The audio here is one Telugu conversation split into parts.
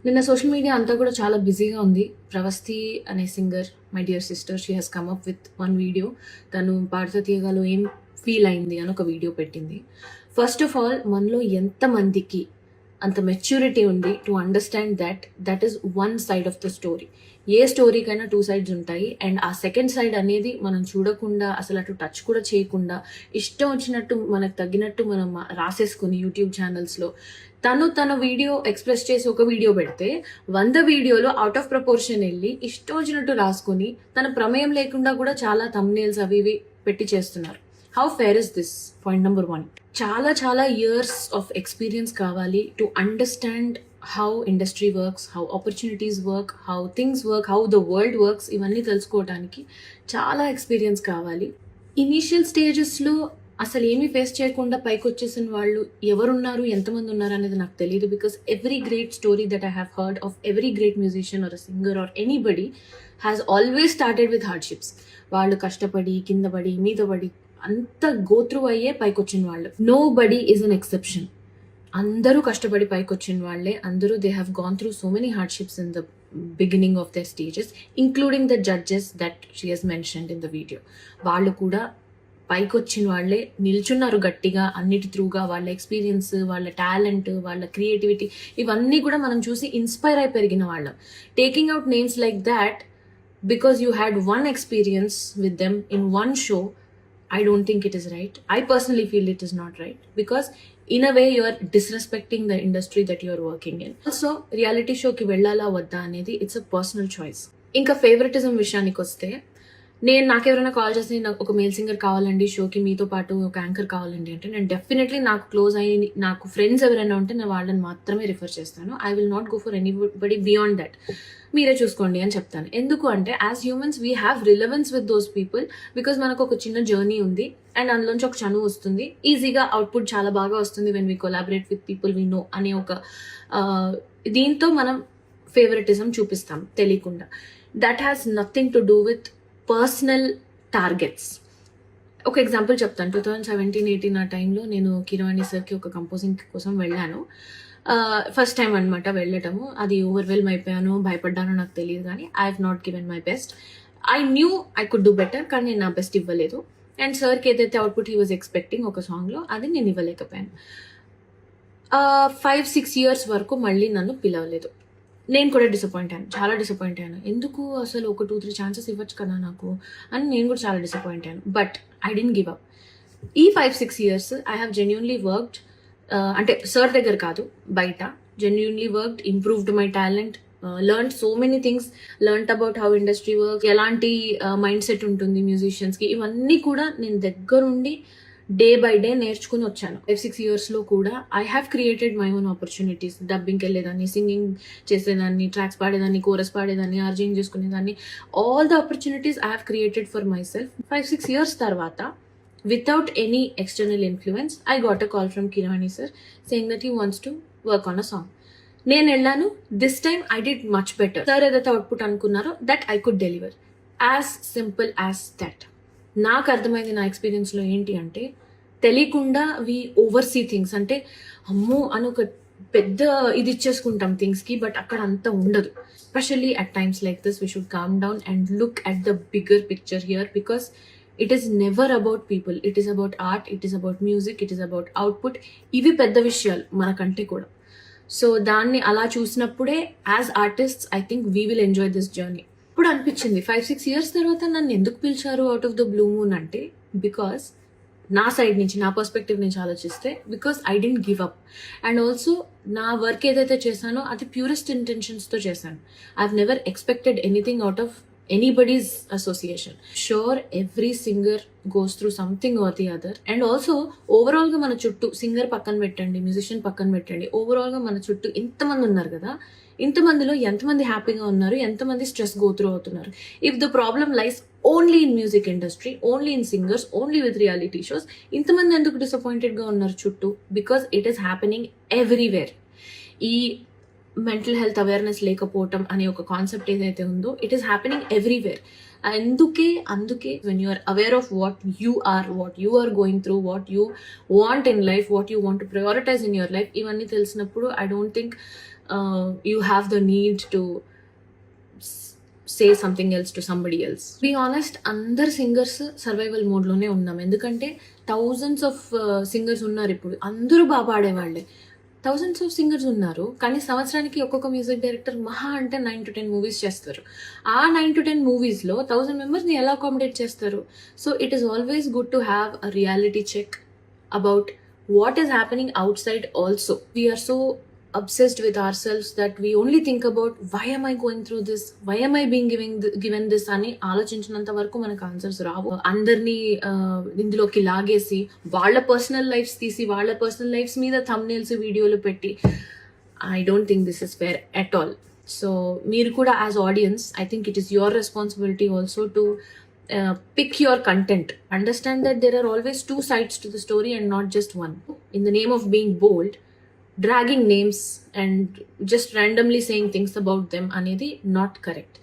నిన్న సోషల్ మీడియా అంతా కూడా చాలా బిజీగా ఉంది. 'ప్రవస్థి' అనే singer, my dear sister, she has come up with one video. తను 'పాడుతా తీయగా'లో ఏం ఫీల్ అయింది అని ఒక వీడియో పెట్టింది. ఫస్ట్ ఆఫ్ ఆల్ మనలో ఎంతమందికి అంత మెచ్యూరిటీ ఉంది to understand that is one side of the story. ఏ స్టోరీకైనా 2 సైడ్స్ ఉంటాయి. అండ్ ఆ సెకండ్ సైడ్ అనేది మనం చూడకుండా, అసలు అటు టచ్ కూడా చేయకుండా, ఇష్టం వచ్చినట్టు మనకు తగ్గినట్టు మనం రాసేసుకొని యూట్యూబ్ ఛానల్స్‌లో తన వీడియో ఎక్స్‌ప్రెస్ చేసి ఒక వీడియో పెడితే 100 వీడియోలు ఔట్ ఆఫ్ ప్రపోర్షన్ ఎళ్లి ఇష్టం వచ్చినట్టు రాసుకొని, తన ప్రమేయం లేకుండా కూడా చాలా థంబ్‌నెయిల్స్ అవి ఇవి పెట్టి చేస్తున్నారు. How fair is this? Point number 1. చాలా ఇయర్స్ ఆఫ్ ఎక్స్‌పీరియన్స్ కావాలి to understand how industry works, how opportunities work, how things work, how the world works. ఇవన్నీ తెలుసుకోవడానికి చాలా ఎక్స్‌పీరియన్స్ కావాలి. ఇనీషియల్ స్టేజెస్‌లో అసలు ఏమీ ఫేస్ చేయకుండా పైకొచ్చేసిన వాళ్ళు ఎవరున్నారు, ఎంతమంది ఉన్నారు అనేది నాకు తెలీదు. Because every great story that I have heard of every great musician or a singer or anybody has always started with hardships. వాళ్ళు కష్టపడి, కింద పడి, మీద పడి అంత గో త్రూ అయ్యే పైకొచ్చిన వాళ్ళు. Nobody is an exception. అందరూ కష్టపడి పైకొచ్చిన వాళ్ళే. అందరూ they have gone through so many hardships in the beginning of their stages, including the judges that she has mentioned in the video. వాళ్ళు కూడా పైకొచ్చిన వాళ్ళే, నిల్చున్నారు గట్టిగా అన్నిటి త్రూగా. వాళ్ళ ఎక్స్పీరియన్స్, వాళ్ళ టాలెంట్, వాళ్ళ క్రియేటివిటీ ఇవన్నీ కూడా మనం చూసి ఇన్స్పైర్ అయి పెరిగిన వాళ్ళం. Taking out names like that because you had one experience with them in one show, I don't think it is right. I personally feel it is not right because in a way you are disrespecting the industry that you are working in. Also, reality show ki vellala vadda anedi it's a personal choice. Inka favoritism విషయానికి వస్తే, నేను నాకెవరైనా కాల్ చేసి నాకు ఒక మేల్ సింగర్ కావాలండి షోకి, మీతో పాటు ఒక యాంకర్ కావాలండి అంటే, నేను డెఫినెట్లీ నాకు క్లోజ్ అయ్యి నాకు ఫ్రెండ్స్ ఎవరైనా ఉంటే నేను వాళ్ళని మాత్రమే రిఫర్ చేస్తాను. I will not go for anybody beyond that. మీరే చూసుకోండి అని చెప్తాను. ఎందుకు అంటే as humans we have relevance with those people because మనకు ఒక చిన్న జర్నీ ఉంది అండ్ అందులోంచి ఒక చనువు వస్తుంది. ఈజీగా అవుట్పుట్ చాలా బాగా వస్తుంది when we collaborate with people we know అనే ఒక దీంతో మనం ఫేవరెటిజం చూపిస్తాం తెలియకుండా. That has nothing to do with personal targets. ఒక ఎగ్జాంపుల్ చెప్తాను. 2017-18 ఆ టైంలో నేను కీరవాణి సార్కి ఒక కంపోజింగ్ కోసం వెళ్ళాను. ఫస్ట్ టైం అనమాట వెళ్ళటము. అది ఓవర్వెల్మ్ అయిపోయాను, భయపడ్డాను నాకు తెలియదు, కానీ I have not given my best. I knew I could do better, కానీ నేను నా బెస్ట్ ఇవ్వలేదు. అండ్ సార్కి ఏదైతే అవుట్పుట్ హీ వాజ్ ఎక్స్పెక్టింగ్ ఒక సాంగ్లో, అది నేను ఇవ్వలేకపోయాను. 5-6 years వరకు మళ్ళీ నన్ను పిలవలేదు. నేను కూడా డిసప్పాయింట్ అయ్యాను, చాలా డిసప్పాయింట్ అయ్యాను. ఎందుకు అసలు ఒక 2-3 ఛాన్సెస్ ఇవ్వచ్చు కదా నాకు అని నేను కూడా చాలా డిసప్పాయింట్ అయ్యాను. But I didn't give up. ఈ 5-6 years I have genuinely worked, అంటే సార్ దగ్గర కాదు, బయట genuinely worked, improved my talent, learn so many things, learn about how industry work, ఎలాంటి మైండ్ సెట్ ఉంటుంది మ్యూజిషియన్స్కి, ఇవన్నీ కూడా నేను దగ్గరుండి డే బై డే నేర్చుకుని వచ్చాను. 5-6 yearsలో కూడా I have created my own opportunities. డబ్బింగ్కి వెళ్ళేదాన్ని, సింగింగ్ చేసేదాన్ని, ట్రాక్స్ పాడేదాన్ని, కోరస్ పాడేదాన్ని, ఆర్జింగ్ చేసుకునేదాన్ని. All the opportunities I have created for myself. 5-6 years తర్వాత without any external influence, I got a call from Kirani sir saying that he wants to work on a song. నేను వెళ్ళాను. This time I did much better. Sir ఏదైతే అవుట్పుట్ అనుకున్నారో that I could deliver. As simple as that. నాకు అర్థమైంది నా ఎక్స్పీరియన్స్లో ఏంటి అంటే, తెలియకుండా వీ ఓవర్సీ థింగ్స్. అంటే అమ్మో అని ఒక పెద్ద ఇది ఇచ్చేసుకుంటాం థింగ్స్కి, బట్ అక్కడ అంత ఉండదు. Especially at times like this we should calm down and look at the bigger picture here because it is never about people. It is about art, it is about music, it is about output. ఇవి పెద్ద విషయాలు మనకంటే కూడా. సో దాన్ని అలా చూసినప్పుడే as artists I think we will enjoy this journey. ఇప్పుడు అనిపించింది 5-6 years తర్వాత నన్ను ఎందుకు పిలిచారు out of the blue moon అంటే, బికాస్ నా సైడ్ నుంచి, నా పర్స్పెక్టివ్ నుంచి ఆలోచిస్తే, because I didn't give up. And also నా వర్క్ ఏదైతే చేశానో అది ప్యూరెస్ట్ ఇంటెన్షన్స్తో చేశాను. I have never expected anything out of anybody's association. Sure, every singer goes through something or the other. And also overall గా మన చుట్టూ సింగర్ పక్కన పెట్టండి, మ్యూజిషియన్ పక్కన పెట్టండి, ఓవరాల్ గా మన చుట్టూ ఇంతమంది ఉన్నారు కదా, ఇంతమందిలో ఎంతమంది హ్యాపీగా ఉన్నారు, ఎంతమంది స్ట్రెస్ గో త్రూ అవుతున్నారు. If the problem lies only in music industry, only in singers, only with reality shows, ఇంతమంది ఎందుకు డిసప్పాయింటెడ్గా ఉన్నారు చుట్టూ? Because it is happening everywhere. ఈ మెంటల్ హెల్త్ అవేర్నెస్ లేకపోవటం అనే ఒక కాన్సెప్ట్ ఏదైతే ఉందో, ఇట్ ఈస్ హ్యాపెనింగ్ ఎవ్రీవేర్. అందుకే when you are aware of what you are going through, what you want in life, what you want to prioritize in your life, ఇవన్నీ తెలిసినప్పుడు I don't think you have the need to say something else to somebody else. Be honest, అందరు సింగర్స్ సర్వైవల్ మోడ్లోనే ఉన్నాం. ఎందుకంటే థౌజండ్స్ ఆఫ్ సింగర్స్ ఉన్నారు ఇప్పుడు, అందరూ బాగా పాడేవాళ్ళే. థౌజండ్స్ ఆఫ్ సింగర్స్ ఉన్నారు, కానీ సంవత్సరానికి ఒక్కొక్క మ్యూజిక్ డైరెక్టర్ మహా అంటే 9 to 10 మూవీస్ చేస్తారు. ఆ 9 to 10 మూవీస్లో 1000 మెంబర్స్ని ఎలా అకామిడేట్ చేస్తారు? So it is always good to have a reality check about what is happening outside also. We are so obsessed with ourselves that we only think about why am I going through this, why am I being given this అని ఆలోచించినంత వరకు మనకు ఆన్సర్స్ రావు. అందరినీ ఇందులోకి లాగేసి వాళ్ళ పర్సనల్ లైఫ్స్ తీసి వాళ్ళ పర్సనల్ లైఫ్స్ మీద థంబ్నెయిల్స్ వీడియోలు పెట్టి I don't think this is fair at all. So మీరు కూడా as audience, I think it is your responsibility also to pick your content. Understand that there are always two sides to the story and not just one. In the name of being bold, dragging names and just randomly saying things about them anedi not correct.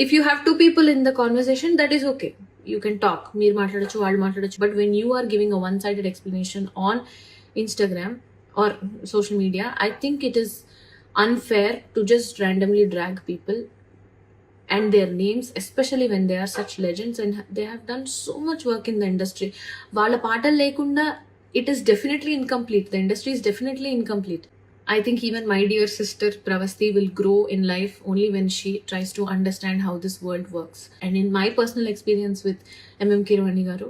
If you have two people in the conversation, that is okay, you can talk, meer maatladochu vaadu maatladochu. But when you are giving a one sided explanation on Instagram or social media, I think it is unfair to just randomly drag people and their names, especially when they are such legends and they have done so much work in the industry. Vaalla paatal lekunda it is definitely incomplete. The industry is definitely incomplete. I think even my dear sister Pravasti will grow in life only when she tries to understand how this world works. And in my personal experience with MM Keeravani garu,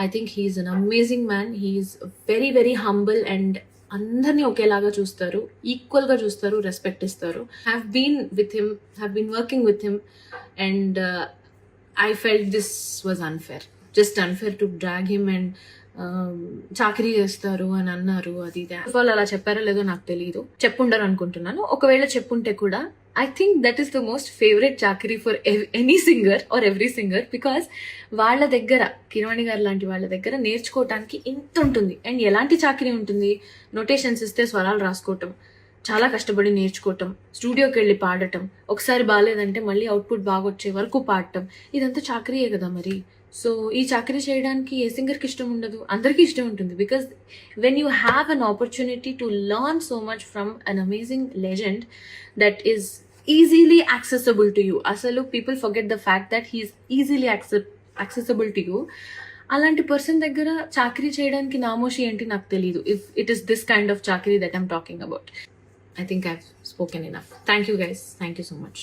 I think he is an amazing man. He is very very humble and అందరినీ ఒకేలాగా చూస్తారు, ఈక్వల్గా చూస్తారు, రెస్పెక్ట్ ఇస్తారు. Have been working with him and I felt this was unfair, just unfair to drag him and చాకరీ చేస్తారు అని అన్నారు. అది వాళ్ళు అలా చెప్పారో లేదో నాకు తెలియదు, చెప్పుండరు అనుకుంటున్నాను. ఒకవేళ చెప్పుంటే కూడా I think that is the most favourite చాకరీ for any singer or every singer. Because వాళ్ళ దగ్గర, కిరవాణి గారు లాంటి వాళ్ళ దగ్గర నేర్చుకోవటానికి ఇంత ఉంటుంది. అండ్ ఎలాంటి చాకరీ ఉంటుంది? నోటేషన్స్ ఇస్తే స్వరాలు రాసుకోవటం, చాలా కష్టపడి నేర్చుకోవటం, స్టూడియోకి వెళ్ళి పాడటం, ఒకసారి బాగాలేదంటే మళ్ళీ అవుట్పుట్ బాగా వచ్చే వరకు పాడటం, ఇదంతా చాకరీయే కదా మరి. సో ఈ చాకరీ చేయడానికి ఏ సింగర్కి ఇష్టం ఉండదు? అందరికీ ఇష్టం ఉంటుంది. Because when you have an opportunity to learn so much from an amazing legend that is easily accessible to you. అసలు people forget the fact that he is easily accessible to you. అలాంటి పర్సన్ దగ్గర చాకరీ చేయడానికి నామోషి ఏంటి నాకు తెలియదు. If it is this kind of చాకరీ that I'm talking about. I think I've spoken enough. Thank you guys. Thank you so much.